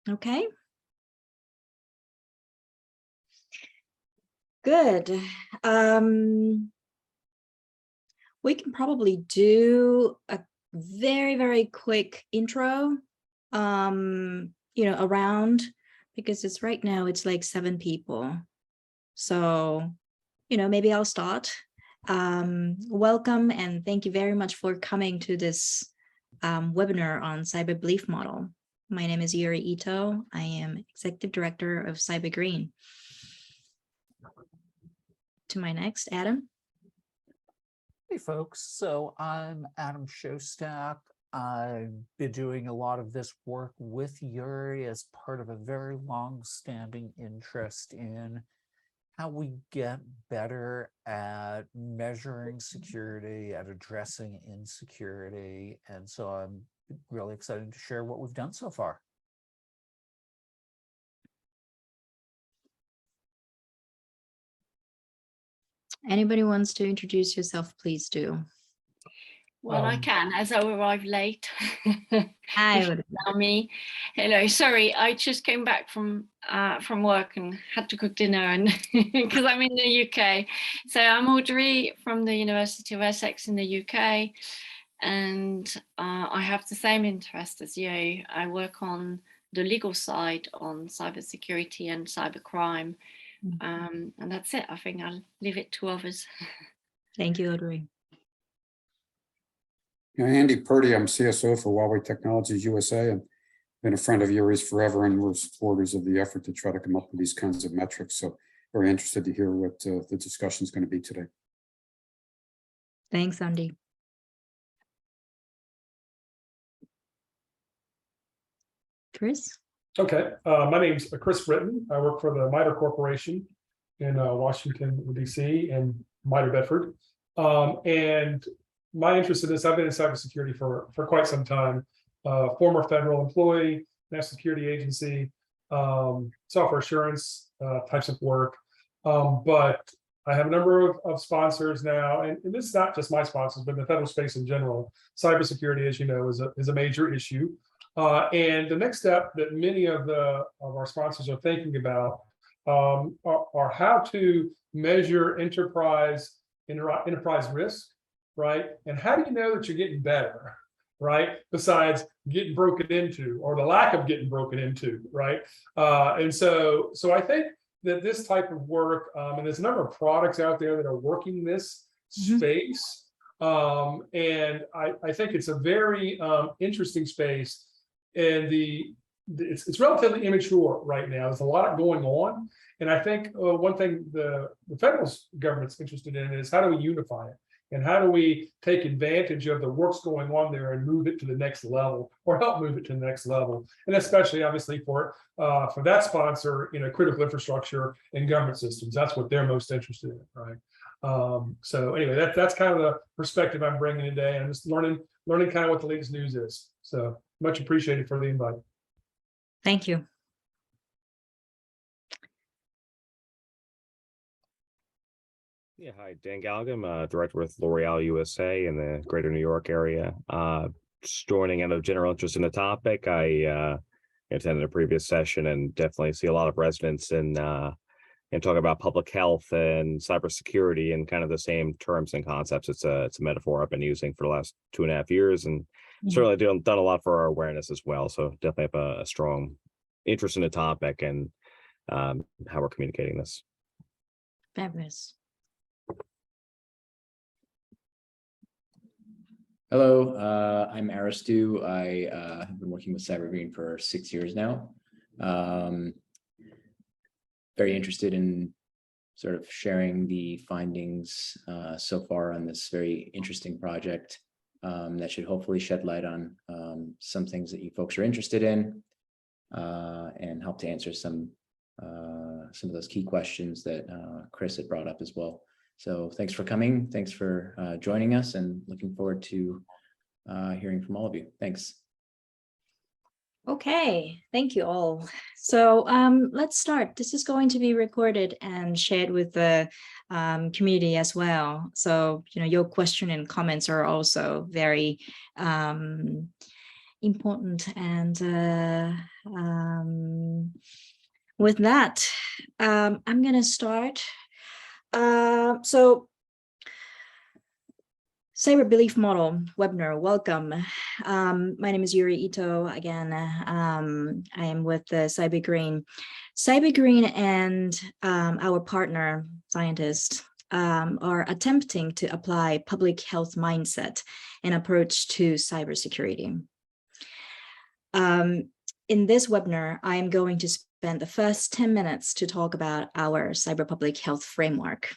Okay. Good. We can probably do a very, very quick intro, around, because it's right now, it's like 7 people. So, maybe I'll start. Welcome and thank you very much for coming to this webinar on cyber belief model. My name is Yurie Ito. I am Executive Director of CyberGreen. To my next, Adam. Hey folks, so I'm Adam Shostack. I've been doing a lot of this work with Yurie as part of a very long-standing interest in how we get better at measuring security, at addressing insecurity. And so I'm really excited to share what we've done so far. Anybody wants to introduce yourself, please do. Well, I can, as I arrived late. Hi. Me. Hello. Sorry, I just came back from work and had to cook dinner, and because I'm in the UK. So I'm Audrey from the University of Essex in the UK, and I have the same interest as you. I work on the legal side on cybersecurity and cybercrime, and that's it. I think I'll leave it to others. Thank you, Audrey. Andy Purdy, I'm CSO for Huawei Technologies USA, and been a friend of Yurie's forever, and we're supporters of the effort to try to come up with these kinds of metrics. So very interested to hear what the discussion is going to be today. Thanks, Andy. Chris? Okay, my name's Chris Britton. I work for the MITRE Corporation in Washington, D.C. and MITRE Bedford. And my interest in this, I've been in cybersecurity for quite some time. Former federal employee, National Security Agency, software assurance types of work. But I have a number of sponsors now, and this is not just my sponsors, but in the federal space in general. Cybersecurity, as you know, is a major issue. And the next step that many of our sponsors are thinking about are how to measure enterprise risk, right? And how do you know that you're getting better, right? Besides getting broken into, or the lack of getting broken into, right? And so I think that this type of work, and there's a number of products out there that are working this space. And I think it's a very interesting space. And it's relatively immature right now. There's a lot going on. And I think one thing the federal government's interested in is how do we unify it? And how do we take advantage of the work's going on there and move it to the next level, or help move it to the next level? And especially, obviously, for that sponsor, critical infrastructure and government systems. That's what they're most interested in, right? So anyway, that's kind of the perspective I'm bringing today. I'm just learning kind of what the latest news is. So much appreciated for the invite. Thank you. Yeah, hi, Dan Gallagher. I'm director with L'Oreal USA in the greater New York area. Just joining out of general interest in the topic. I attended a previous session and definitely see a lot of resonance in talking about public health and cybersecurity and kind of the same terms and concepts. It's a metaphor I've been using for the last 2.5 years, and certainly done a lot for our awareness as well. So definitely have a strong interest in the topic and how we're communicating this. Fabulous. Hello, I'm Aristu. I have been working with CyberGreen for 6 years now. Very interested in sort of sharing the findings so far on this very interesting project that should hopefully shed light on some things that you folks are interested in and help to answer some of those key questions that Chris had brought up as well. So thanks for coming. Thanks for joining us, and looking forward to hearing from all of you. Thanks. Okay, thank you all. So let's start. This is going to be recorded and shared with the community as well. So, your question and comments are also very important. And with that, I'm going to start. So Cyber Belief Model webinar, welcome. My name is Yurie Ito. Again, I am with CyberGreen. CyberGreen and our partner scientists are attempting to apply public health mindset and approach to cybersecurity. In this webinar, I am going to spend the first 10 minutes to talk about our cyber public health framework.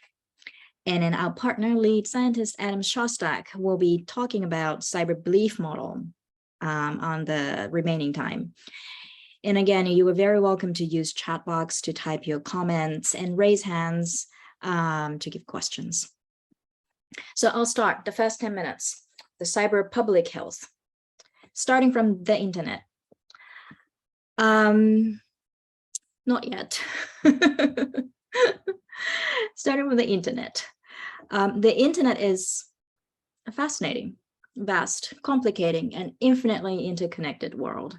And then our partner lead scientist, Adam Shostack, will be talking about cyber belief model on the remaining time. And again, you are very welcome to use chat box to type your comments and raise hands to give questions. So I'll start the first 10 minutes, the cyber public health, starting from the internet. Not yet. Starting with the internet. The internet is a fascinating, vast, complicating, and infinitely interconnected world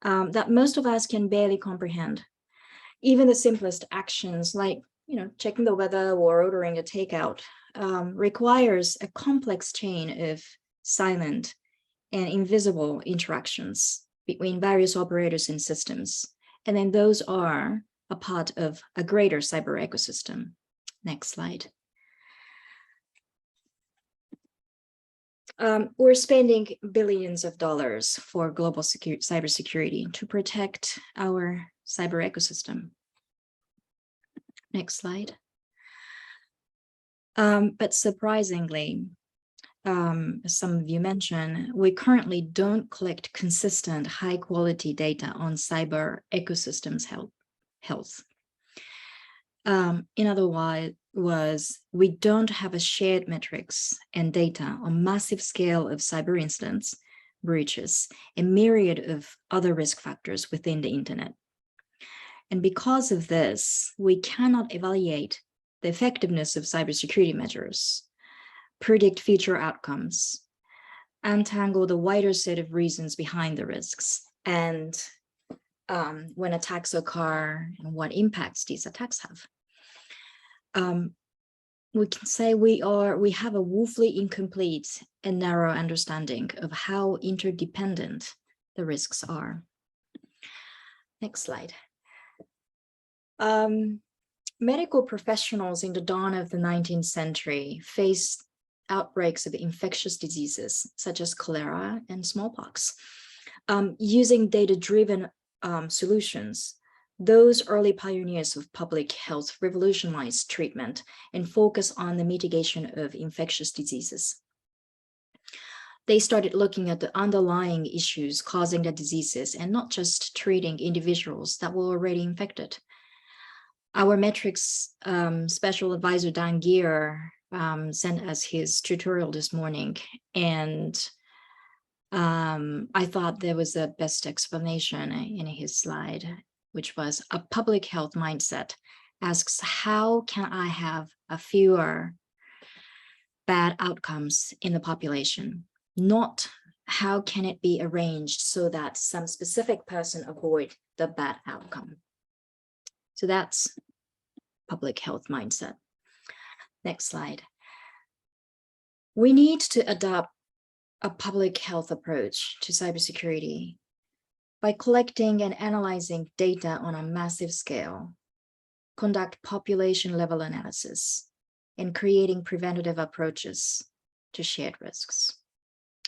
that most of us can barely comprehend. Even the simplest actions like, checking the weather or ordering a takeout requires a complex chain of silent and invisible interactions between various operators and systems. And then those are a part of a greater cyber ecosystem. Next slide. We're spending billions of dollars for global cybersecurity to protect our cyber ecosystem. Next slide. But surprisingly, as some of you mentioned, we currently don't collect consistent high quality data on cyber ecosystems health. In other words, we don't have a shared metrics and data on massive scale of cyber incidents, breaches, a myriad of other risk factors within the internet. And because of this, we cannot evaluate the effectiveness of cybersecurity measures, predict future outcomes, untangle the wider set of reasons behind the risks, and when attacks occur and what impacts these attacks have. We can say we have a woefully incomplete and narrow understanding of how interdependent the risks are. Next slide. Medical professionals in the dawn of the 19th century faced outbreaks of infectious diseases such as cholera and smallpox. Using data-driven solutions, those early pioneers of public health revolutionized treatment and focused on the mitigation of infectious diseases. They started looking at the underlying issues causing the diseases and not just treating individuals that were already infected. Our metrics special advisor, Dan Geer, sent us his tutorial this morning, and I thought there was a best explanation in his slide, which was a public health mindset asks, how can I have a fewer bad outcomes in the population? Not how can it be arranged so that some specific person avoid the bad outcome. So that's public health mindset. Next slide. We need to adopt a public health approach to cybersecurity by collecting and analyzing data on a massive scale, conduct population level analysis, and creating preventative approaches to shared risks.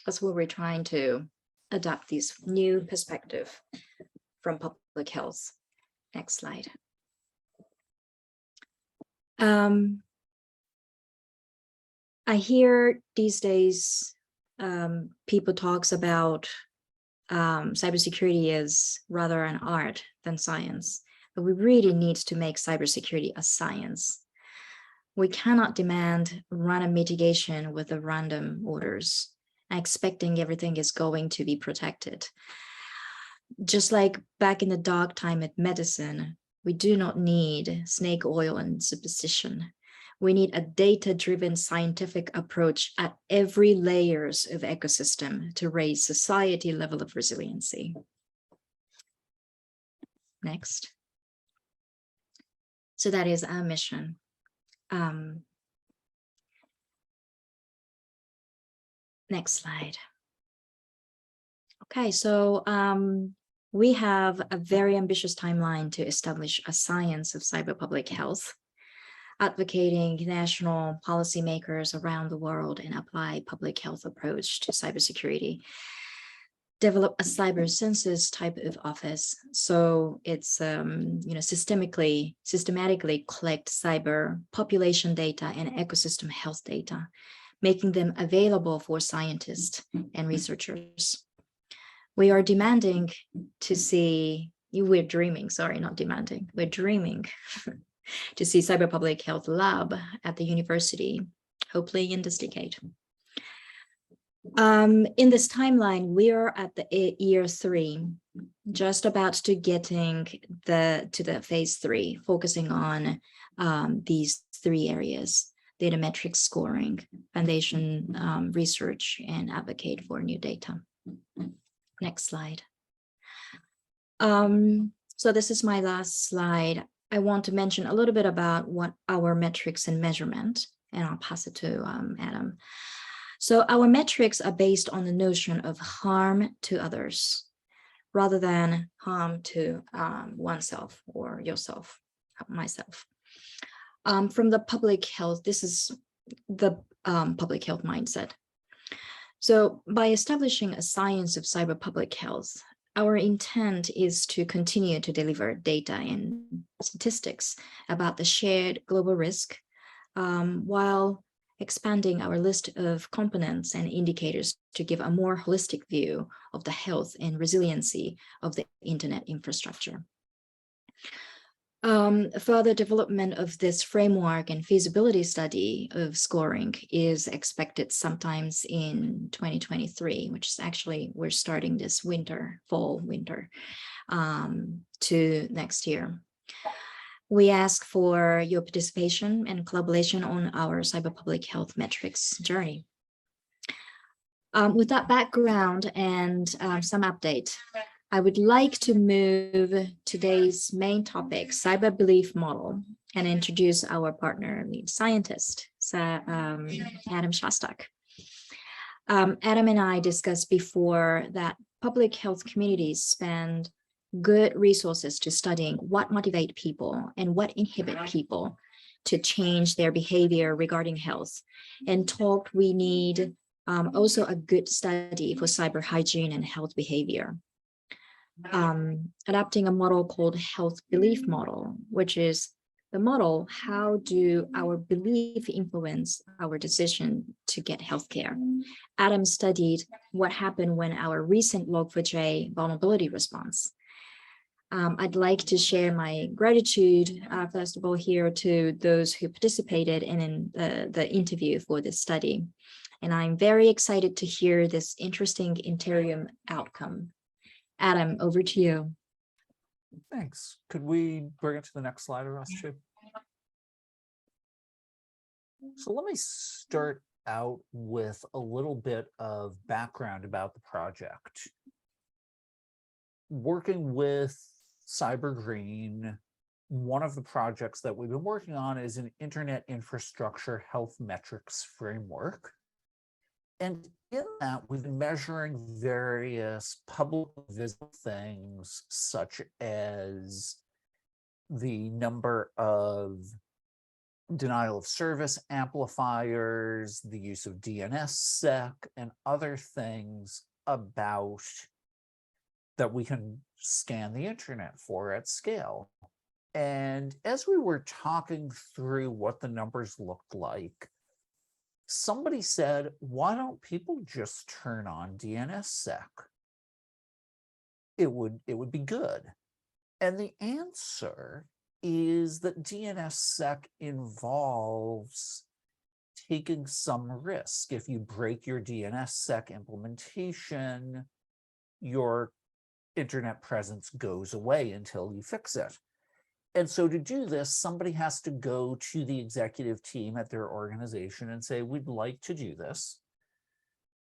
That's what we're trying to adopt this new perspective from public health. Next slide. I hear these days people talks about cybersecurity is rather an art than science, but we really need to make cybersecurity a science. We cannot demand random mitigation with the random orders, expecting everything is going to be protected. Just like back in the dark time at medicine, we do not need snake oil and superstition. We need a data-driven scientific approach at every layers of ecosystem to raise society level of resiliency. Next. So that is our mission. Next slide. Okay, so we have a very ambitious timeline to establish a science of cyber public health, advocating national policymakers around the world and apply public health approach to cybersecurity. Develop a cyber census type of office, so it's systematically collect cyber population data and ecosystem health data, making them available for scientists and researchers. We are demanding to see, we're dreaming, sorry, not demanding, we're dreaming to see cyber public health lab at the university, hopefully in this decade. In this timeline, we are at the year 3, just about to getting to the phase 3, focusing on these 3 areas: data metrics scoring, foundation research, and advocate for new data. Next slide. So this is my last slide. I want to mention a little bit about what our metrics and measurement, and I'll pass it to Adam. So our metrics are based on the notion of harm to others, rather than harm to oneself or yourself, myself. From the public health, this is the public health mindset. So by establishing a science of cyber public health, our intent is to continue to deliver data and statistics about the shared global risk, while expanding our list of components and indicators to give a more holistic view of the health and resiliency of the internet infrastructure. Further development of this framework and feasibility study of scoring is expected sometimes in 2023, which is actually, we're starting this fall winter, to next year. We ask for your participation and collaboration on our cyber public health metrics journey. With that background and some update, I would like to move today's main topic, cyber belief model, and introduce our partner lead scientist, Adam Shostack. Adam and I discussed before that public health communities spend good resources to studying what motivate people and what inhibit people to change their behavior regarding health, and talked we need also a good study for cyber hygiene and health behavior. Adapting a model called health belief model, which is the model, how do our belief influence our decision to get healthcare? Adam studied what happened when our recent Log4j vulnerability response. I'd like to share my gratitude, first of all, here to those who participated in the interview for this study. And I'm very excited to hear this interesting interim outcome. Adam, over to you. Thanks. Could we bring it to the next slide, Arastu? So let me start out with a little bit of background about the project. Working with CyberGreen, one of the projects that we've been working on is an internet infrastructure health metrics framework. And in that, we've been measuring various public visible things, such as the number of denial of service amplifiers, the use of DNSSEC, and other things about that we can scan the internet for at scale. And as we were talking through what the numbers looked like, somebody said, why don't people just turn on DNSSEC? It would be good. And the answer is that DNSSEC involves taking some risk. If you break your DNSSEC implementation, your internet presence goes away until you fix it. And so to do this, somebody has to go to the executive team at their organization and say, we'd like to do this.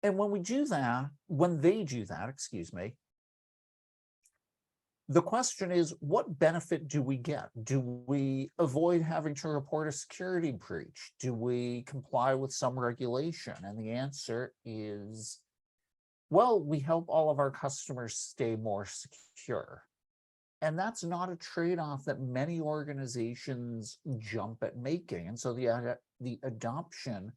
And when they do that, excuse me, the question is, what benefit do we get? Do we avoid having to report a security breach? Do we comply with some regulation? And the answer is, well, we help all of our customers stay more secure. And that's not a trade-off that many organizations jump at making. And so the adoption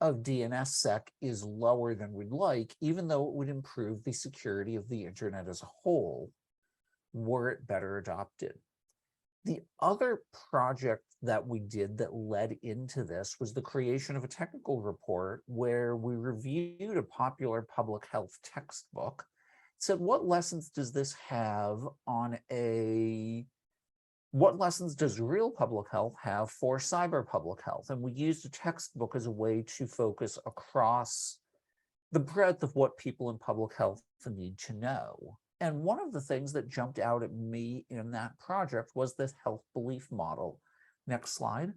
of DNSSEC is lower than we'd like, even though it would improve the security of the internet as a whole, were it better adopted. The other project that we did that led into this was the creation of a technical report where we reviewed a popular public health textbook. It said, what lessons does this have on what lessons does real public health have for cyber public health? And we used a textbook as a way to focus across the breadth of what people in public health need to know. And one of the things that jumped out at me in that project was this health belief model. Next slide.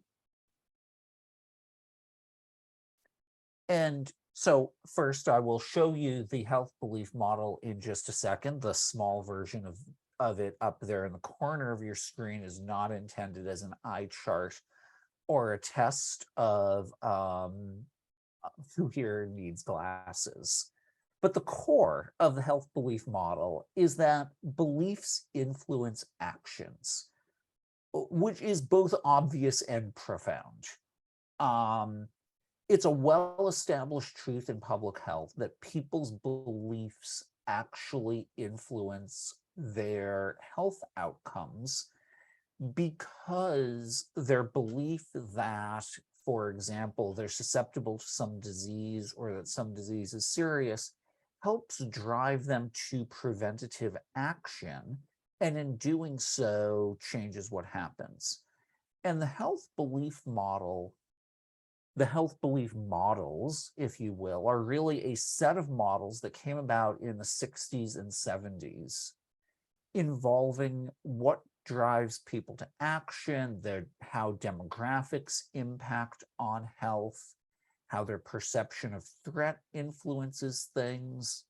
And so first, I will show you the health belief model in just a second. The small version of it up there in the corner of your screen is not intended as an eye chart or a test of who here needs glasses. But the core of the health belief model is that beliefs influence actions, which is both obvious and profound. It's a well-established truth in public health that people's beliefs actually influence their health outcomes, because their belief that, for example, they're susceptible to some disease or that some disease is serious helps drive them to preventative action, and in doing so changes what happens. And the health belief models, if you will, are really a set of models that came about in the 60s and 70s, involving what drives people to action, how demographics impact on health, how their perception of threat influences things.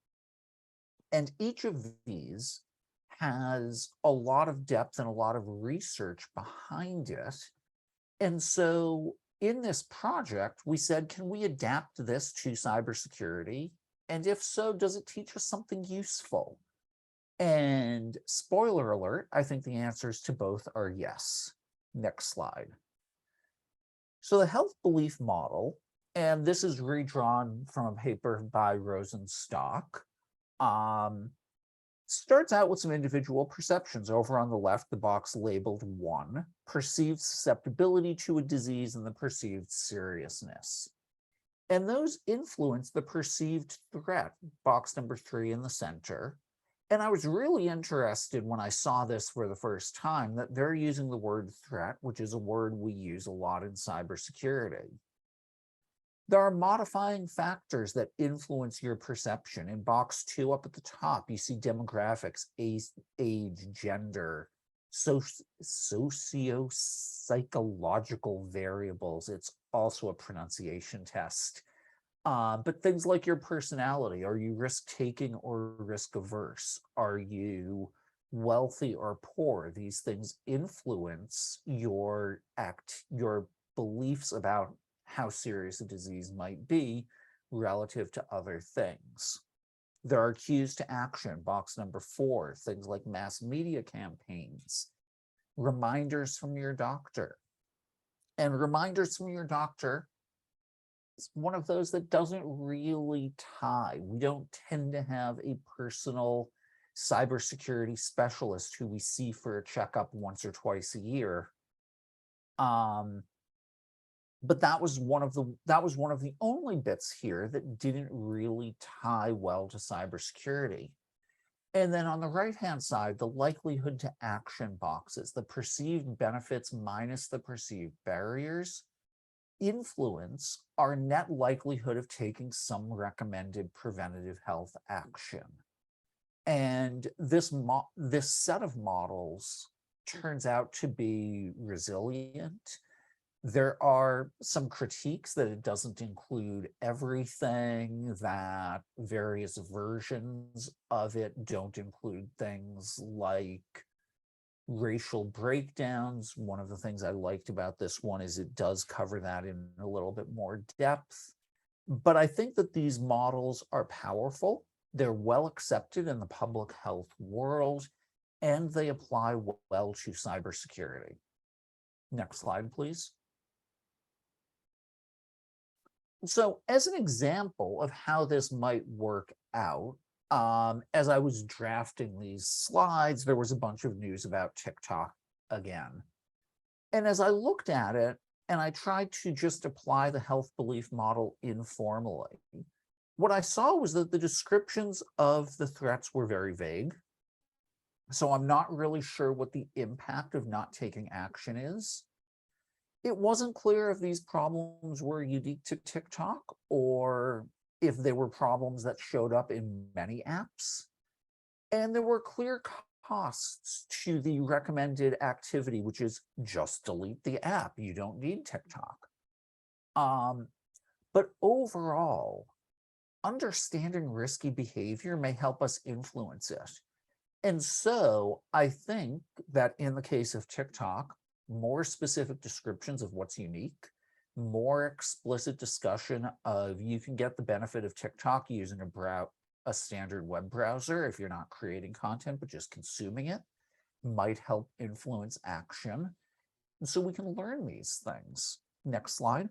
And each of these has a lot of depth and a lot of research behind it. And so in this project, we said, can we adapt this to cybersecurity? And if so, does it teach us something useful? And spoiler alert, I think the answers to both are yes. Next slide. So the health belief model, and this is redrawn from a paper by Rosenstock, starts out with some individual perceptions. Over on the left, the box labeled 1, perceived susceptibility to a disease and the perceived seriousness. And those influence the perceived threat, box number 3 in the center. And I was really interested when I saw this for the first time that they're using the word threat, which is a word we use a lot in cybersecurity. There are modifying factors that influence your perception. In box 2 up at the top, you see demographics, age, gender, socio-psychological variables. It's also a pronunciation test. But things like your personality, are you risk-taking or risk-averse? Are you wealthy or poor? These things influence your beliefs about how serious a disease might be relative to other things. There are cues to action, box number 4, things like mass media campaigns, reminders from your doctor. And reminders from your doctor is one of those that doesn't really tie. We don't tend to have a personal cybersecurity specialist who we see for a checkup once or twice a year. But that was one of the only bits here that didn't really tie well to cybersecurity. And then on the right-hand side, the likelihood to action boxes, the perceived benefits minus the perceived barriers, influence our net likelihood of taking some recommended preventative health action. And this set of models turns out to be resilient. There are some critiques that it doesn't include everything, that various versions of it don't include things like racial breakdowns. One of the things I liked about this one is it does cover that in a little bit more depth. But I think that these models are powerful. They're well accepted in the public health world, and they apply well to cybersecurity. Next slide, please. So as an example of how this might work out, as I was drafting these slides, there was a bunch of news about TikTok again. And as I looked at it, and I tried to just apply the health belief model informally, what I saw was that the descriptions of the threats were very vague. So I'm not really sure what the impact of not taking action is. It wasn't clear if these problems were unique to TikTok or if they were problems that showed up in many apps. And there were clear costs to the recommended activity, which is just delete the app. You don't need TikTok. But overall, understanding risky behavior may help us influence it. And so I think that in the case of TikTok, more specific descriptions of what's unique, more explicit discussion of you can get the benefit of TikTok using a standard web browser if you're not creating content, but just consuming it, might help influence action. And so we can learn these things. Next slide.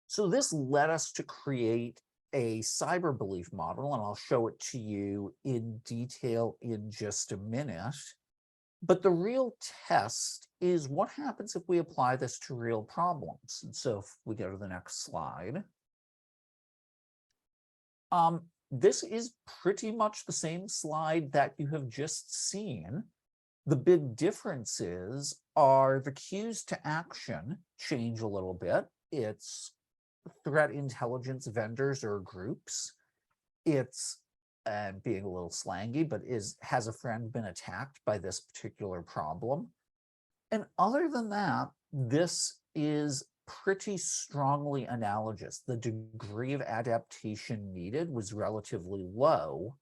So this led us to create a cyber belief model, and I'll show it to you in detail in just a minute. But the real test is what happens if we apply this to real problems. And so if we go to the next slide, this is pretty much the same slide that you have just seen. The big differences are the cues to action change a little bit. It's threat intelligence vendors or groups. It's being a little slangy, but has a friend been attacked by this particular problem? And other than that, this is pretty strongly analogous. The degree of adaptation needed was relatively low.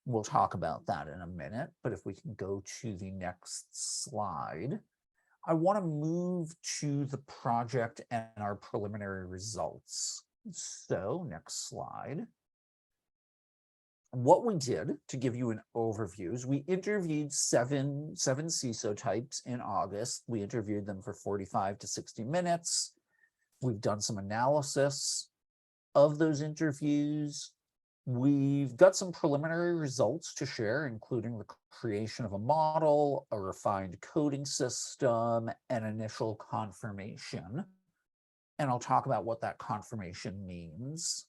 We'll talk about that in a minute, but if we can go to the next slide, I want to move to the project and our preliminary results. So next slide. What we did, to give you an overview, is we interviewed seven CISO types in August. We interviewed them for 45 to 60 minutes. We've done some analysis of those interviews. We've got some preliminary results to share, including the creation of a model, a refined coding system, and initial confirmation. And I'll talk about what that confirmation means.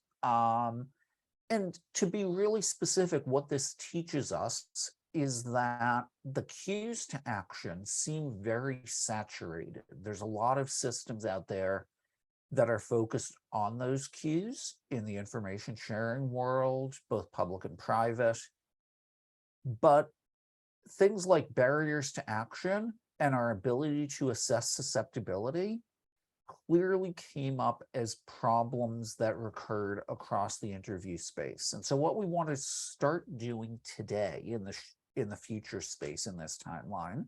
And to be really specific, what this teaches us is that the cues to action seem very saturated. There's a lot of systems out there that are focused on those cues in the information sharing world, both public and private. But things like barriers to action and our ability to assess susceptibility clearly came up as problems that recurred across the interview space. And so what we want to start doing today in the future space in this timeline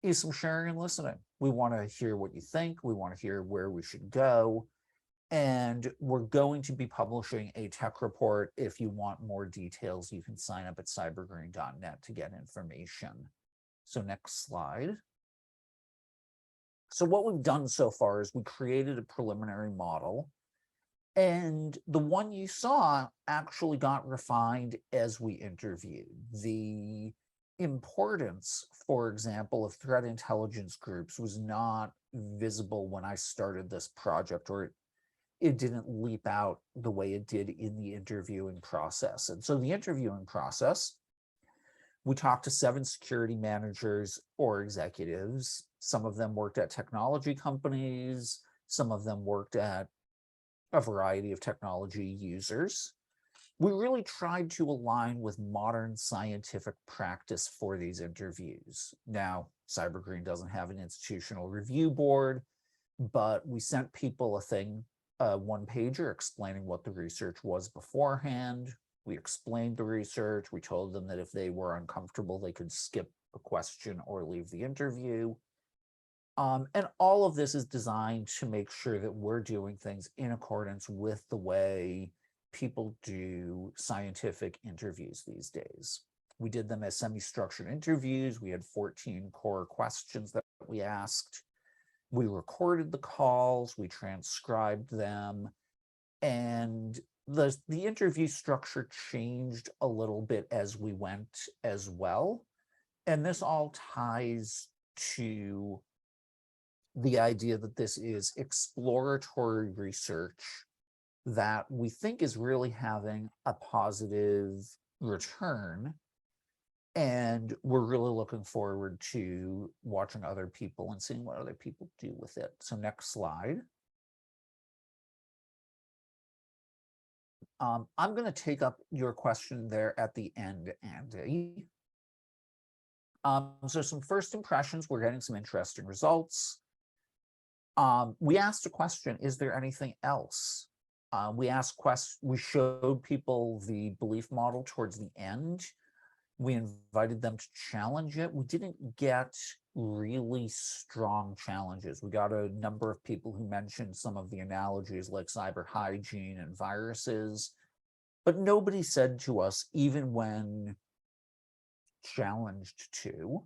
is some sharing and listening. We want to hear what you think. We want to hear where we should go. And we're going to be publishing a tech report. If you want more details, you can sign up at cybergreen.net to get information. So next slide. So what we've done so far is we created a preliminary model, and the one you saw actually got refined as we interviewed. The importance, for example, of threat intelligence groups was not visible when I started this project, or it didn't leap out the way it did in the interviewing process. And so the interviewing process, we talked to 7 security managers or executives. Some of them worked at technology companies. Some of them worked at a variety of technology users. we really tried to align with modern scientific practice for these interviews. Now, CyberGreen doesn't have an institutional review board, but we sent people a thing, a one-pager explaining what the research was beforehand. We explained the research. We told them that if they were uncomfortable, they could skip a question or leave the interview. And all of this is designed to make sure that we're doing things in accordance with the way people do scientific interviews these days. We did them as semi-structured interviews. We had 14 core questions that we asked. We recorded the calls, we transcribed them, and the interview structure changed a little bit as we went as well. And this all ties to the idea that this is exploratory research that we think is really having a positive return. And we're really looking forward to watching other people and seeing what other people do with it. So next slide. I'm going to take up your question there at the end, Andy. So some first impressions, we're getting some interesting results. We asked a question, is there anything else? We showed people the belief model towards the end. We invited them to challenge it. We didn't get really strong challenges. We got a number of people who mentioned some of the analogies like cyber hygiene and viruses, but nobody said to us, even when challenged to,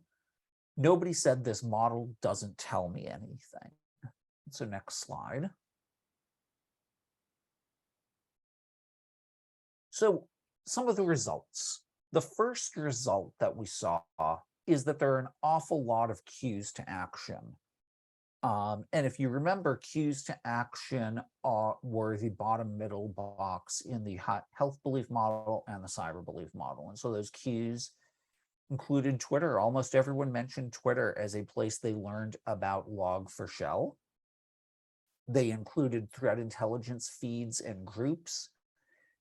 nobody said this model doesn't tell me anything. So next slide. So some of the results. The first result that we saw is that there are an awful lot of cues to action. And if you remember, cues to action were the bottom middle box in the health belief model and the cyber belief model. And so those cues included Twitter. Almost everyone mentioned Twitter as a place they learned about Log4Shell. They included threat intelligence feeds and groups.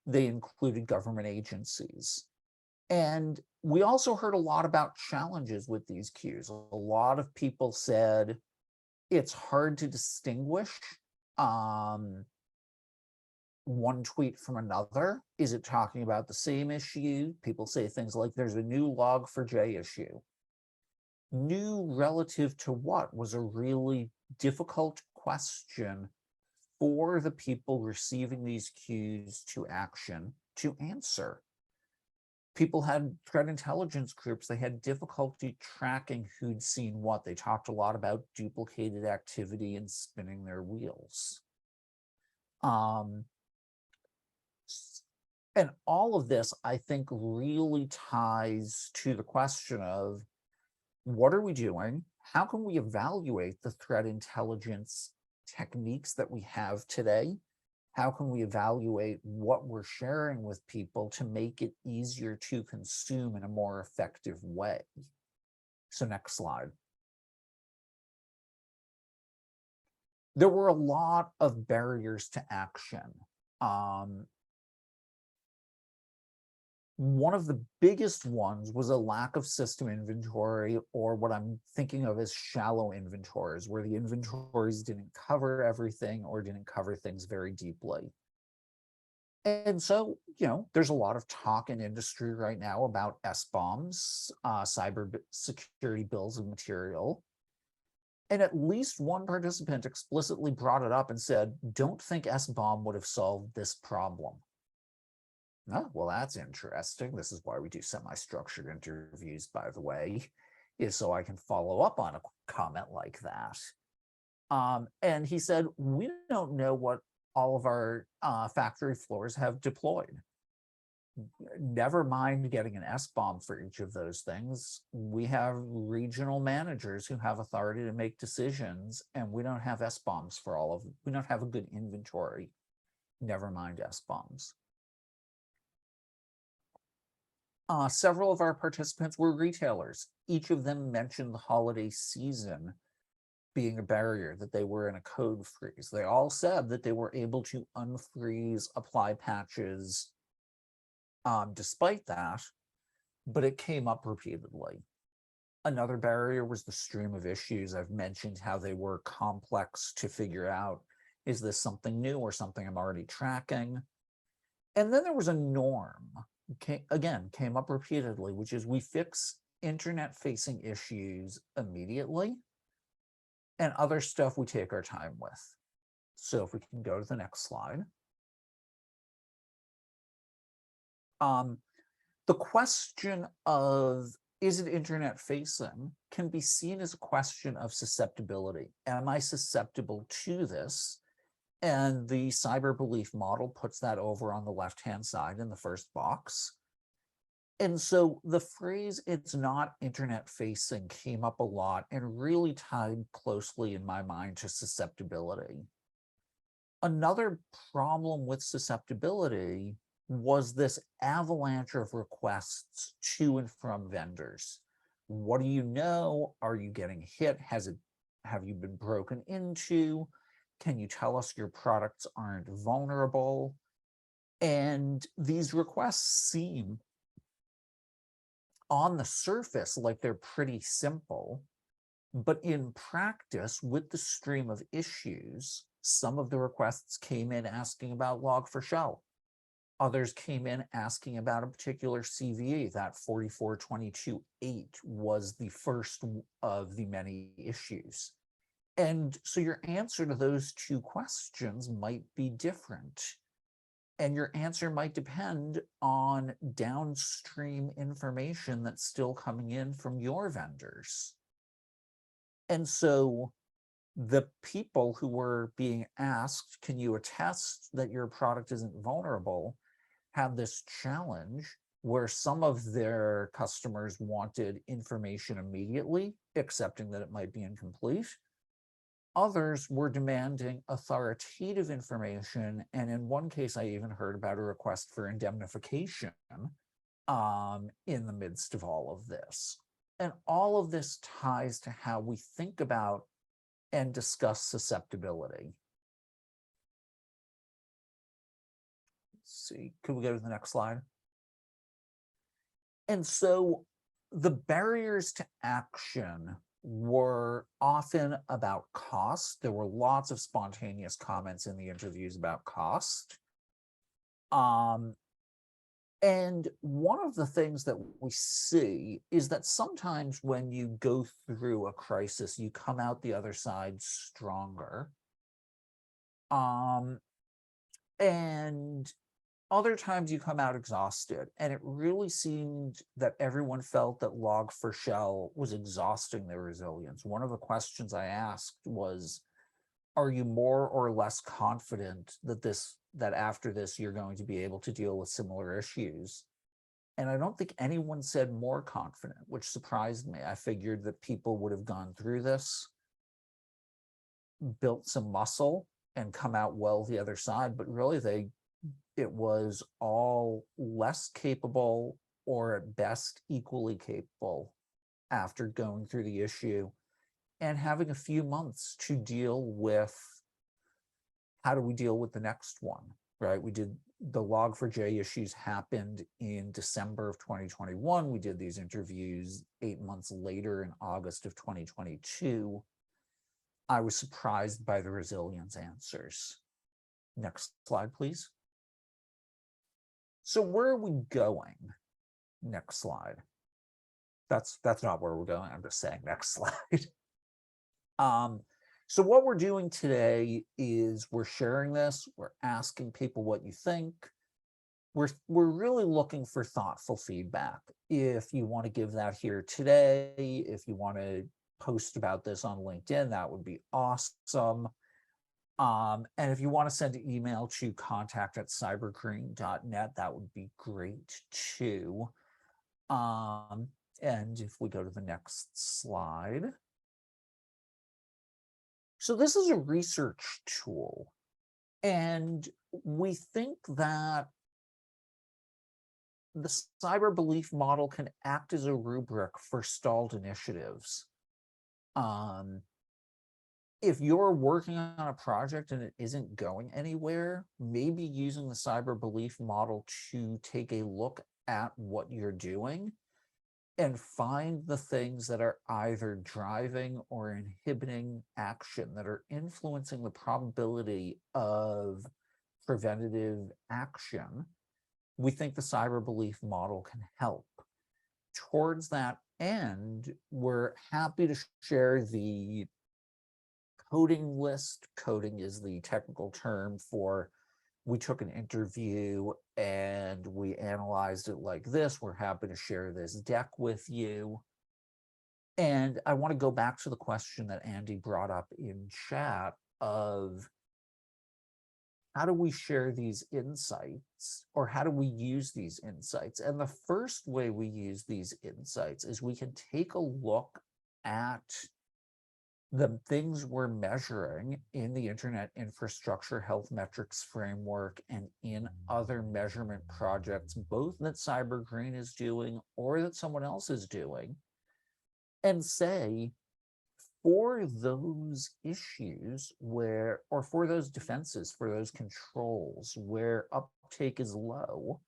They included government agencies. And we also heard a lot about challenges with these cues. A lot of people said it's hard to distinguish one tweet from another. Is it talking about the same issue? People say things like there's a new Log4j issue. New relative to what was a really difficult question for the people receiving these cues to action to answer. People had threat intelligence groups. They had difficulty tracking who'd seen what. They talked a lot about duplicated activity and spinning their wheels. And all of this, I think, really ties to the question of what are we doing? How can we evaluate the threat intelligence techniques that we have today? How can we evaluate what we're sharing with people to make it easier to consume in a more effective way? So next slide. There were a lot of barriers to action. One of the biggest ones was a lack of system inventory, or what I'm thinking of as shallow inventories, where the inventories didn't cover everything or didn't cover things very deeply. And so, there's a lot of talk in industry right now about SBOMs, cyber security bills of material. And at least one participant explicitly brought it up and said, don't think SBOM would have solved this problem. Oh, well, that's interesting. This is why we do semi-structured interviews, by the way, is so I can follow up on a comment like that. And he said, we don't know what all of our factory floors have deployed. Never mind getting an SBOM for each of those things. We have regional managers who have authority to make decisions, and we don't have SBOMs for all of them. We don't have a good inventory. Never mind SBOMs. Several of our participants were retailers. Each of them mentioned the holiday season being a barrier, that they were in a code freeze. They all said that they were able to unfreeze, apply patches despite that, but it came up repeatedly. Another barrier was the stream of issues. I've mentioned how they were complex to figure out. Is this something new or something I'm already tracking? And then there was a norm, came up repeatedly, which is we fix internet-facing issues immediately, and other stuff we take our time with. So if we can go to the next slide. The question of, is it internet facing, can be seen as a question of susceptibility. Am I susceptible to this? And the cyber belief model puts that over on the left-hand side in the first box. And so the phrase, it's not internet facing, came up a lot and really tied closely in my mind to susceptibility. Another problem with susceptibility was this avalanche of requests to and from vendors. What do you know? Are you getting hit? Have you been broken into? Can you tell us your products aren't vulnerable? And these requests seem on the surface like they're pretty simple, but in practice, with the stream of issues, some of the requests came in asking about log4shell. Others came in asking about a particular CVE. That 44.22.8 was the first of the many issues. And so your answer to those two questions might be different. And your answer might depend on downstream information that's still coming in from your vendors. And so the people who were being asked, can you attest that your product isn't vulnerable, have this challenge where some of their customers wanted information immediately, accepting that it might be incomplete. Others were demanding authoritative information. And in one case, I even heard about a request for indemnification in the midst of all of this. And all of this ties to how we think about and discuss susceptibility. Let's see, could we go to the next slide? And so the barriers to action were often about cost. There were lots of spontaneous comments in the interviews about cost. And one of the things that we see is that sometimes when you go through a crisis, you come out the other side stronger. And other times you come out exhausted. And it really seemed that everyone felt that log4shell was exhausting their resilience. One of the questions I asked was, are you more or less confident that after this, you're going to be able to deal with similar issues? And I don't think anyone said more confident, which surprised me. I figured that people would have gone through this, built some muscle, and come out well the other side, but really it was all less capable, or at best equally capable, after going through the issue and having a few months to deal with, how do we deal with the next one, right? We did the log4j issues happened in December of 2021. We did these interviews 8 months later in August of 2022. I was surprised by the resilience answers. Next slide, please. So where are we going? Next slide. That's not where we're going. I'm just saying next slide. So what we're doing today is we're sharing this. We're asking people what you think. We're really looking for thoughtful feedback. If you want to give that here today, if you want to post about this on LinkedIn, that would be awesome. And if you want to send an email to contact@cybergreen.net, that would be great too. And if we go to the next slide. So this is a research tool, and we think that the cyber belief model can act as a rubric for stalled initiatives. if you're working on a project and it isn't going anywhere, maybe using the cyber belief model to take a look at what you're doing and find the things that are either driving or inhibiting action, that are influencing the probability of preventative action. We think the cyber belief model can help. Towards that end, we're happy to share the coding list. Coding is the technical term for, we took an interview and we analyzed it like this. We're happy to share this deck with you. And I want to go back to the question that Andy brought up in chat of, how do we share these insights, or how do we use these insights? And the first way we use these insights is we can take a look at the things we're measuring in the Internet Infrastructure Health Metrics Framework and in other measurement projects, both that CyberGreen is doing or that someone else is doing, and say, for those issues where, or for those defenses, for those controls where uptake is low,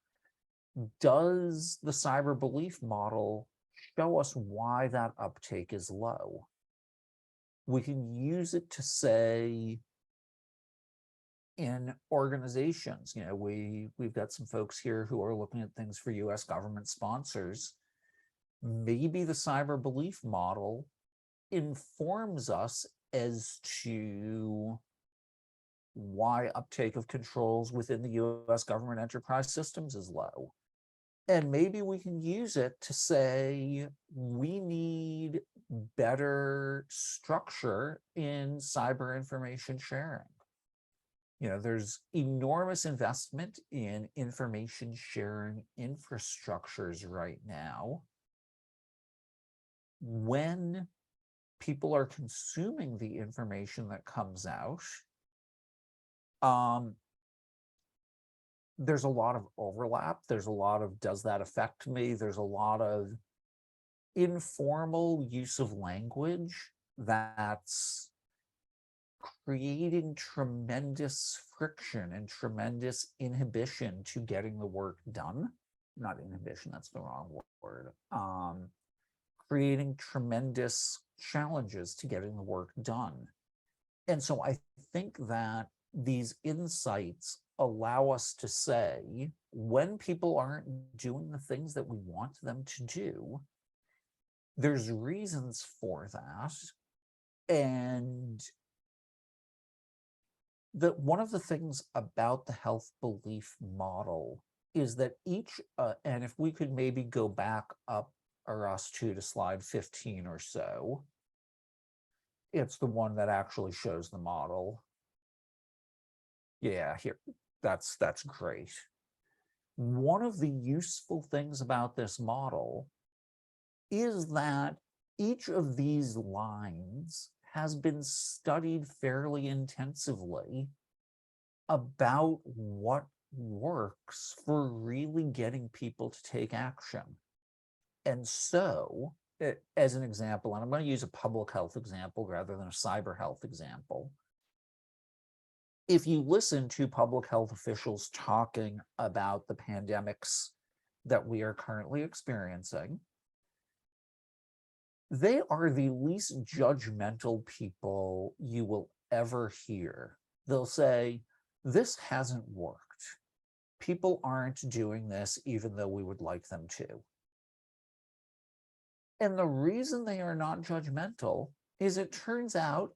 does the cyber belief model show us why that uptake is low? We can use it to say, in organizations, you know, we've got some folks here who are looking at things for US government sponsors. Maybe the cyber belief model informs us as to why uptake of controls within the US government enterprise systems is low. And maybe we can use it to say, we need better structure in cyber information sharing. You know, there's enormous investment in information sharing infrastructures right now. When people are consuming the information that comes out, there's a lot of overlap. There's a lot of, does that affect me? There's a lot of informal use of language that's creating tremendous friction and tremendous inhibition to getting the work done. Not inhibition, that's the wrong word. Creating tremendous challenges to getting the work done. And so I think that these insights allow us to say, when people aren't doing the things that we want them to do, there's reasons for that. And that one of the things about the health belief model is that each, and if we could maybe go back up or us to slide 15 or so, it's the one that actually shows the model. Yeah, here, that's great. One of the useful things about this model is that each of these lines has been studied fairly intensively about what works for really getting people to take action. And so, as an example, and I'm going to use a public health example rather than a cyber health example. If you listen to public health officials talking about the pandemics that we are currently experiencing, they are the least judgmental people you will ever hear. They'll say, this hasn't worked. People aren't doing this even though we would like them to. And the reason they are not judgmental is, it turns out,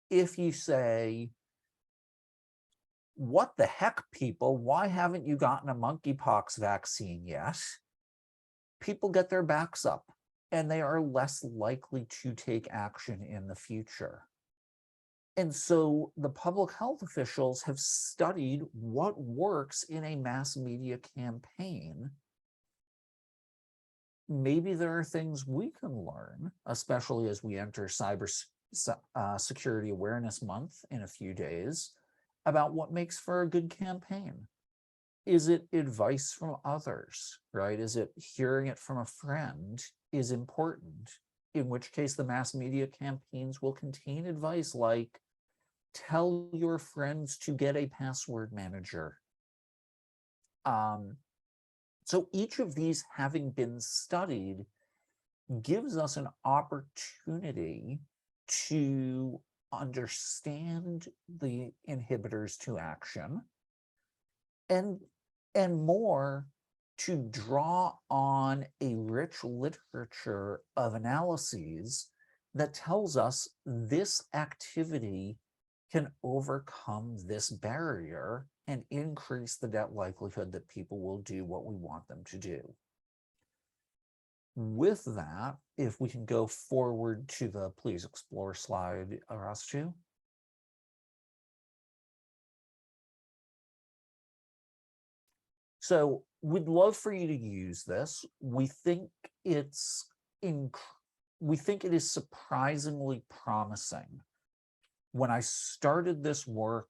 if you say, what the heck, people, why haven't you gotten a monkeypox vaccine yet? People get their backs up and they are less likely to take action in the future. And so the public health officials have studied what works in a mass media campaign. Maybe there are things we can learn, especially as we enter Security Awareness Month in a few days, about what makes for a good campaign. Is it advice from others, right? Is it hearing it from a friend is important? in which case the mass media campaigns will contain advice like, tell your friends to get a password manager. So each of these, having been studied, gives us an opportunity to understand the inhibitors to action, and more, to draw on a rich literature of analyses that tells us this activity can overcome this barrier and increase the net likelihood that people will do what we want them to do. With that, if we can go forward to the please explore slide, Arastu. So we'd love for you to use this. We think it is surprisingly promising. When I started this work,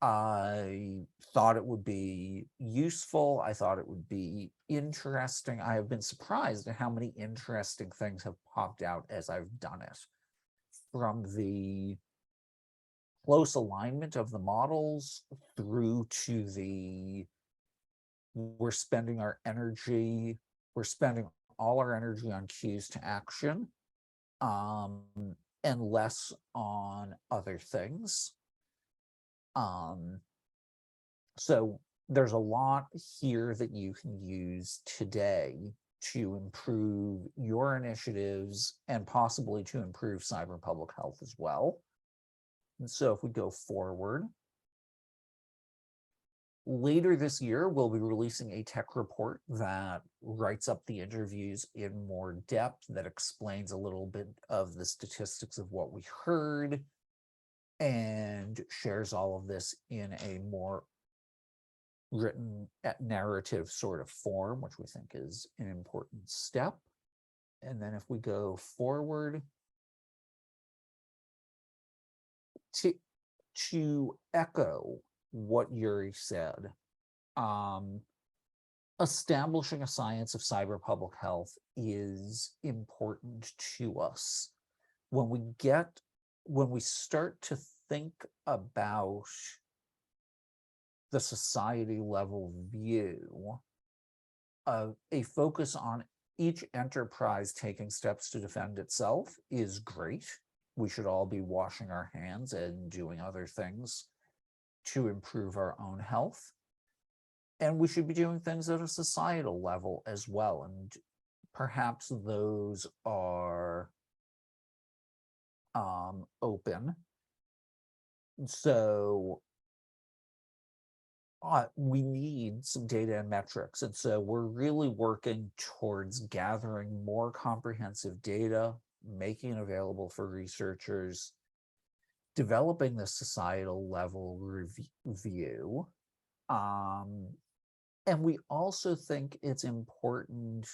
I thought it would be useful. I thought it would be interesting. I have been surprised at how many interesting things have popped out as I've done it. From the close alignment of the models through to the we're spending all our energy on cues to action, and less on other things. So there's a lot here that you can use today to improve your initiatives and possibly to improve cyber public health as well. And so if we go forward, later this year, we'll be releasing a tech report that writes up the interviews in more depth, that explains a little bit of the statistics of what we heard, and shares all of this in a more written narrative sort of form, which we think is an important step. And then if we go forward to echo what Yurie said, establishing a science of cyber public health is important to us. When we start to think about the society level view, a focus on each enterprise taking steps to defend itself is great. We should all be washing our hands and doing other things to improve our own health. And we should be doing things at a societal level as well. And perhaps those are open. So we need some data and metrics. And so we're really working towards gathering more comprehensive data, making it available for researchers, developing the societal level review. And we also think it's important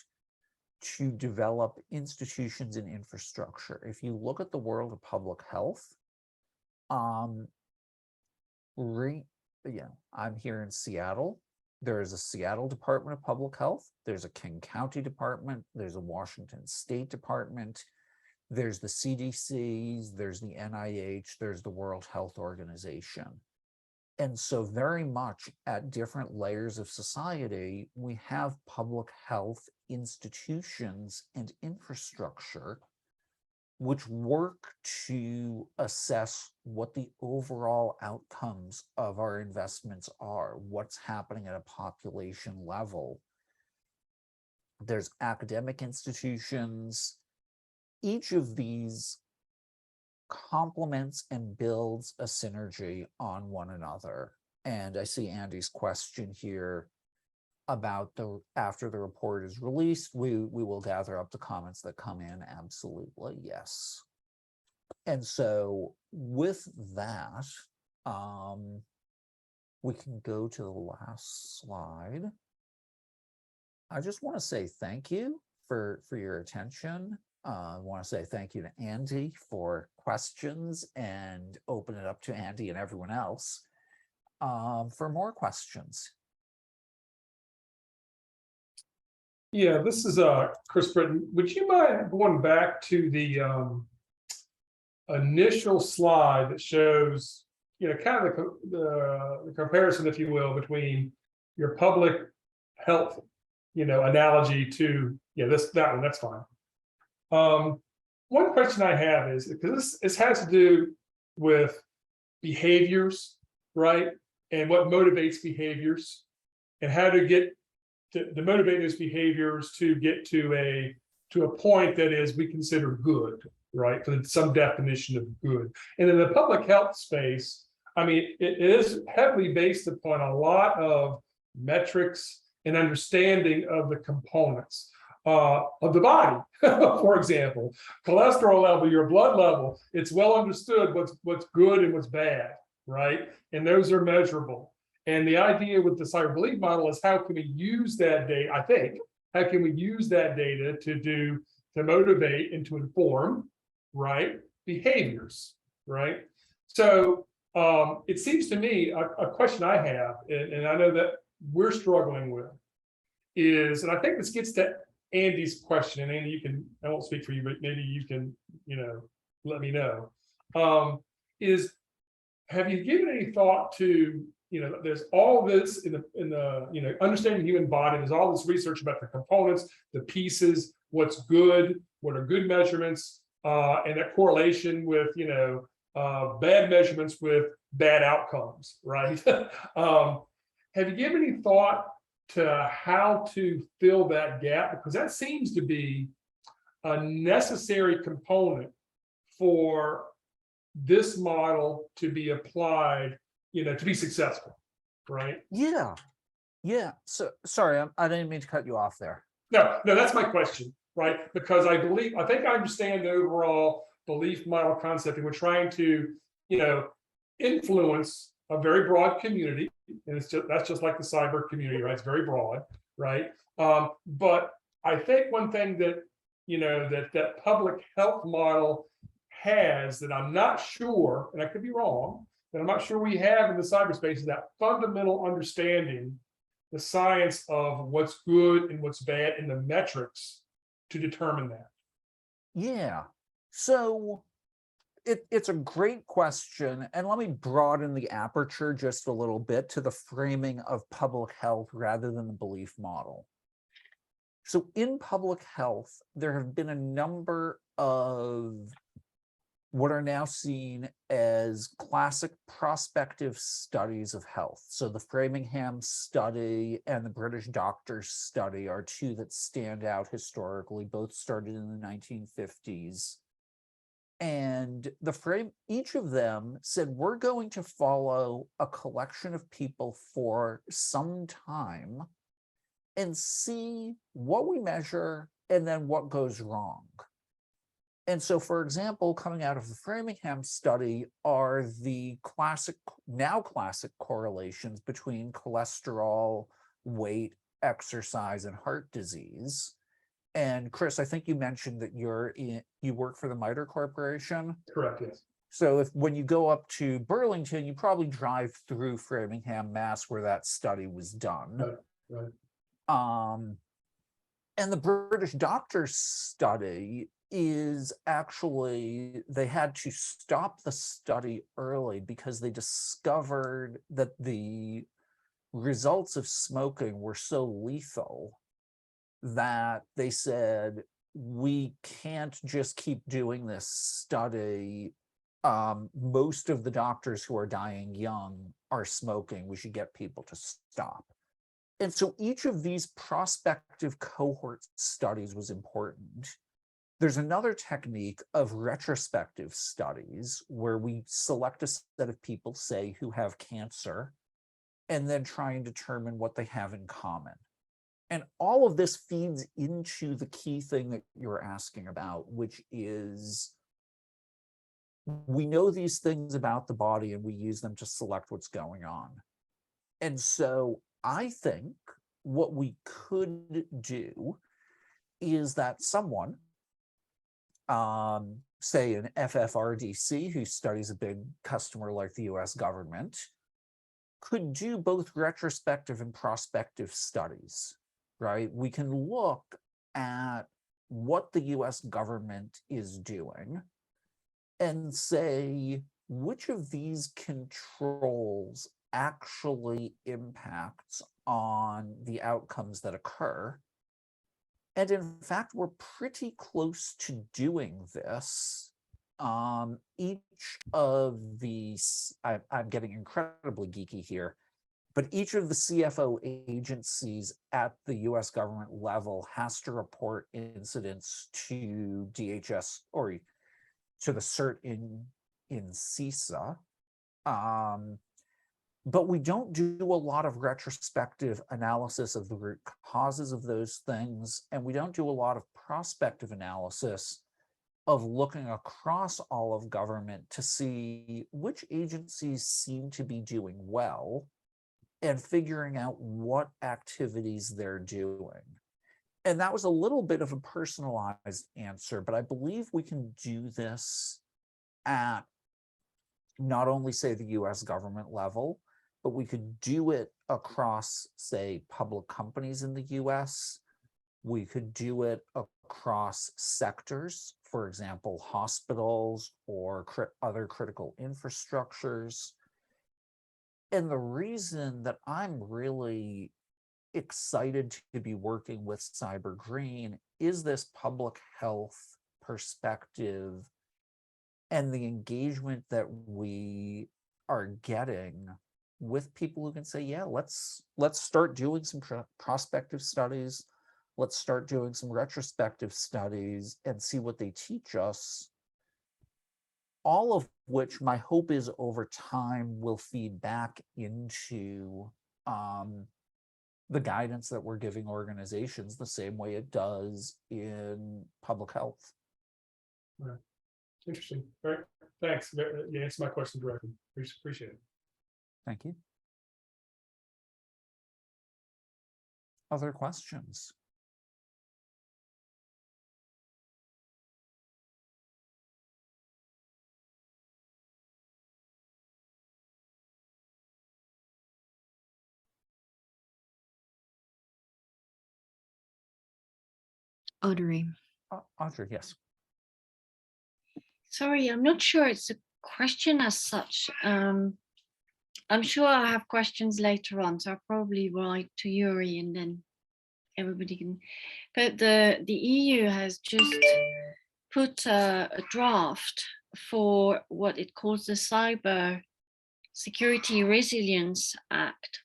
to develop institutions and infrastructure. If you look at the world of public health, I'm here in Seattle. There is a Seattle Department of Public Health. There's a King County Department. There's a Washington State Department. There's the CDCs. There's the NIH. There's the World Health Organization. And so very much at different layers of society, we have public health institutions and infrastructure which work to assess what the overall outcomes of our investments are, what's happening at a population level. There's academic institutions. Each of these complements and builds a synergy on one another. And I see Andy's question here about after the report is released, we will gather up the comments that come in. Absolutely, yes. And so with that, we can go to the last slide. I just want to say thank you for your attention. I want to say thank you to Andy for questions, and open it up to Andy and everyone else for more questions. Yeah, this is Chris Britton. Would you mind going back to the initial slide that shows, kind of the comparison, if you will, between your public health, analogy to, that one, that's fine. One question I have is, because this has to do with behaviors, right? And what motivates behaviors and how to get to motivate those behaviors to get to a point that is we consider good, right? For some definition of good. And in the public health space, I mean, it is heavily based upon a lot of metrics and understanding of the components of the body. For example, cholesterol level, your blood level, it's well understood what's good and what's bad, right? And those are measurable. And the idea with the CyberBelief model is how can we use that data, I think, how can we use that data to motivate and to inform, right, behaviors, right? So it seems to me, a question I have, and I know that we're struggling with, is, and I think this gets to Andy's question, and Andy, I won't speak for you, but maybe you can, let me know, is have you given any thought to, there's all this in the understanding the human body, there's all this research about the components, the pieces, what's good, what are good measurements, and that correlation with, bad measurements with bad outcomes, right? Have you given any thought to how to fill that gap? Because that seems to be a necessary component for this model to be applied, to be successful, right? Yeah. So sorry, I didn't mean to cut you off there. No, that's my question, right? Because I think I understand the overall belief model concept, and we're trying to, influence a very broad community, and that's just like the cyber community, right? It's very broad, right? But I think one thing that that public health model has that I'm not sure, and I could be wrong, that I'm not sure we have in the cyberspace is that fundamental understanding, the science of what's good and what's bad, and the metrics to determine that. Yeah. So it's a great question. And let me broaden the aperture just a little bit to the framing of public health rather than the belief model. So in public health, there have been a number of what are now seen as classic prospective studies of health. So the Framingham study and the British Doctors study are two that stand out historically, both started in the 1950s. And each of them said, we're going to follow a collection of people for some time and see what we measure and then what goes wrong. And so, for example, coming out of the Framingham study are the now classic correlations between cholesterol, weight, exercise, and heart disease. And Chris, I think you mentioned that you work for the MITRE Corporation. Correct, yes. So when you go up to Burlington, you probably drive through Framingham, Mass, where that study was done. Right. And the British Doctors study is actually, they had to stop the study early because they discovered that the results of smoking were so lethal that they said, we can't just keep doing this study. Most of the doctors who are dying young are smoking. We should get people to stop. And so each of these prospective cohort studies was important. There's another technique of retrospective studies where we select a set of people, say, who have cancer, and then try and determine what they have in common. And all of this feeds into the key thing that you're asking about, which is we know these things about the body and we use them to select what's going on. And so I think what we could do is that someone, say an FFRDC who studies a big customer like the US government, could do both retrospective and prospective studies. right? We can look at what the US government is doing and say, which of these controls actually impacts on the outcomes that occur? And in fact, we're pretty close to doing this. Each of these, I'm getting incredibly geeky here, but each of the CFO agencies at the US government level has to report incidents to DHS or to the CERT in CISA. But we don't do a lot of retrospective analysis of the root causes of those things, and we don't do a lot of prospective analysis of looking across all of government to see which agencies seem to be doing well and figuring out what activities they're doing. And that was a little bit of a personalized answer, but I believe we can do this at not only, say, the US government level, but we could do it across, say, public companies in the US. We could do it across sectors, for example, hospitals or other critical infrastructures. And the reason that I'm really excited to be working with CyberGreen is this public health perspective and the engagement that we are getting with people who can say, yeah, let's start doing some prospective studies. Let's start doing some retrospective studies and see what they teach us. All of which my hope is over time will feed back into the guidance that we're giving organizations the same way it does in public health. Right. Interesting. All right. Thanks. You answered my question directly. Appreciate it. Thank you. Other questions? Audrey. Audrey, yes. Sorry, I'm not sure it's a question as such. I'm sure I'll have questions later on, so I'll probably write to Yurie and then everybody can. But the EU has just put a draft for what it calls the Cyber Security Resilience Act.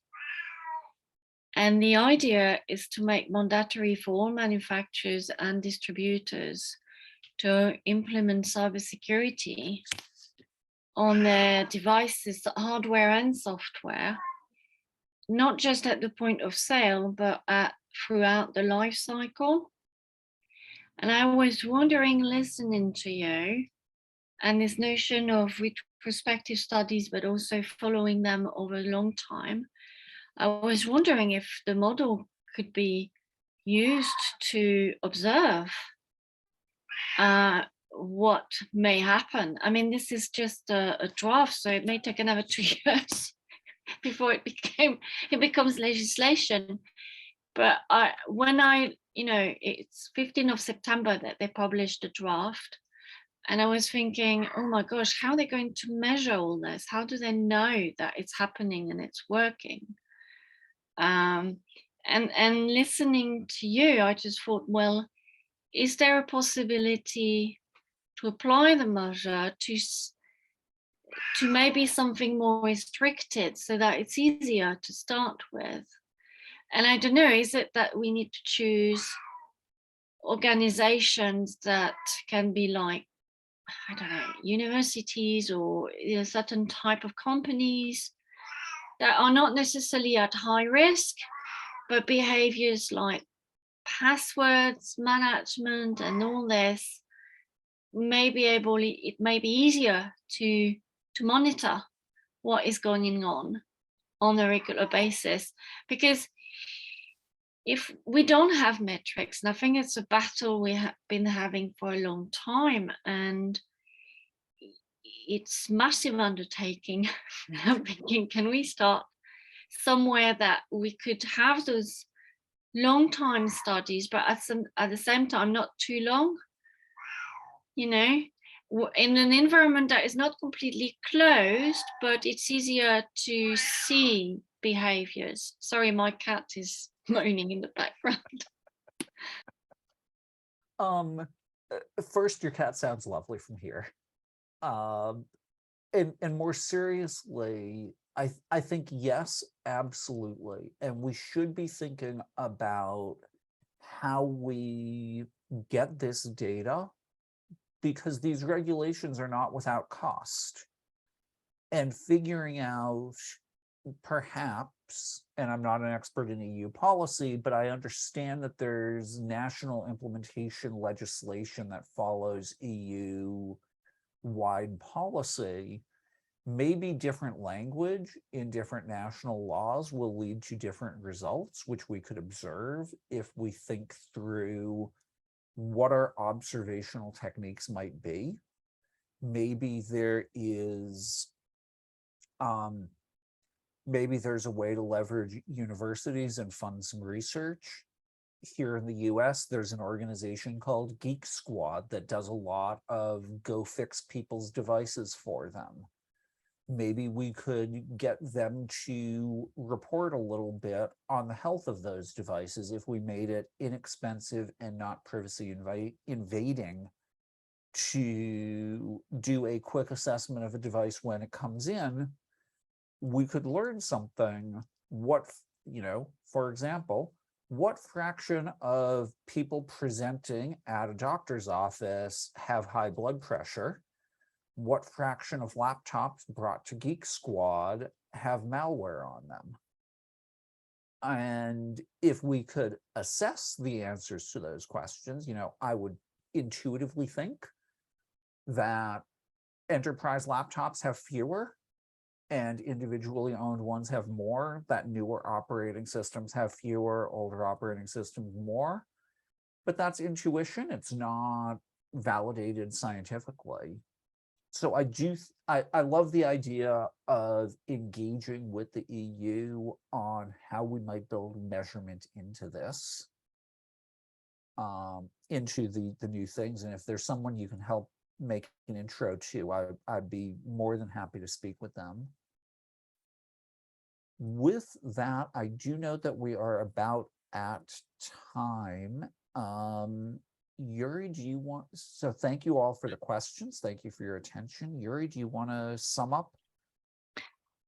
And the idea is to make mandatory for all manufacturers and distributors to implement cybersecurity on their devices, hardware and software, not just at the point of sale, but throughout the life cycle. And I was wondering, listening to you, and this notion of retrospective studies, but also following them over a long time, I was wondering if the model could be used to observe what may happen. I mean, this is just a draft, so it may take another 2 years before it becomes legislation. But it's 15th of September that they published the draft, and I was thinking, oh my gosh, how are they going to measure all this? How do they know that it's happening and it's working? And listening to you, I just thought, well, is there a possibility to apply the measure to maybe something more restricted so that it's easier to start with? And I don't know, is it that we need to choose organizations that can be like, I don't know, universities or certain type of companies that are not necessarily at high risk, but behaviors like passwords management and all this it may be easier to monitor what is going on a regular basis. Because if we don't have metrics, and I think it's a battle we have been having for a long time, and it's massive undertaking. I'm thinking, can we start somewhere that we could have those long time studies, but at the same time, not too long. You know, in an environment that is not completely closed, but it's easier to see behaviors. Sorry, my cat is moaning in the background. First, your cat sounds lovely from here. And more seriously, I think yes, absolutely. And we should be thinking about how we get this data, because these regulations are not without cost. And figuring out perhaps, and I'm not an expert in EU policy, but I understand that there's national implementation legislation that follows EU-wide policy. Maybe different language in different national laws will lead to different results, which we could observe if we think through what our observational techniques might be. Maybe there is, maybe there's a way to leverage universities and fund some research. Here in the US, there's an organization called Geek Squad that does a lot of go fix people's devices for them. Maybe we could get them to report a little bit on the health of those devices if we made it inexpensive and not privacy invading to do a quick assessment of a device when it comes in. We could learn something. What, you know, for example, what fraction of people presenting at a doctor's office have high blood pressure? What fraction of laptops brought to Geek Squad have malware on them? And if we could assess the answers to those questions, you know, I would intuitively think that enterprise laptops have fewer and individually owned ones have more, that newer operating systems have fewer, older operating systems more. But that's intuition, it's not validated scientifically. So I love the idea of engaging with the EU on how we might build measurement into this, into the new things. And if there's someone you can help make an intro to, I'd be more than happy to speak with them. With that, I do note that we are about at time. Yurie, do you want, so thank you all for the questions. Thank you for your attention. Yurie, do you want to sum up?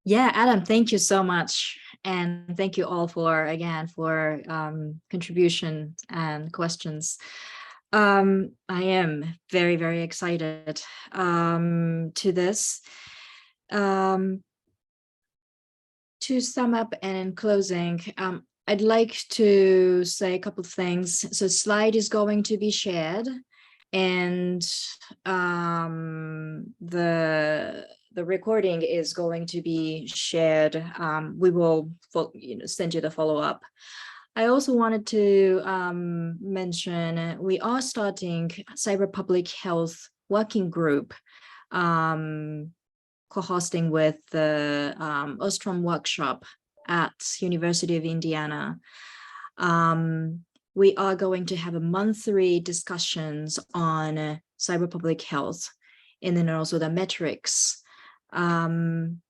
Yeah, Adam, thank you so much. And thank you all for, again, for contribution and questions. I am very, very excited to this. To sum up and in closing, I'd like to say a couple of things. So slide is going to be shared, and the recording is going to be shared. We will send you the follow-up. I also wanted to mention we are starting Cyber Public Health Working Group, co-hosting with the Ostrom workshop at University of Indiana. We are going to have a monthly discussions on cyber public health, and then also the metrics, and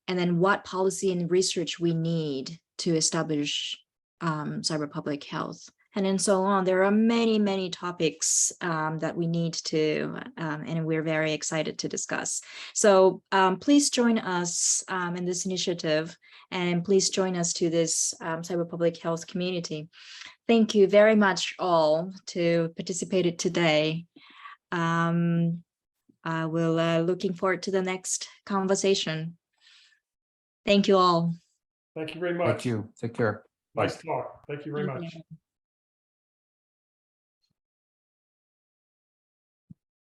then what policy and research we need to establish cyber public health, and then so on. There are many, many topics that we need to, and we're very excited to discuss. So please join us in this initiative, and please join us to this cyber public health community. Thank you very much all to participated today. I will looking forward to the next conversation. Thank you all. Thank you very much. Thank you. Take care. Nice talk. Thank you very Thank much. you.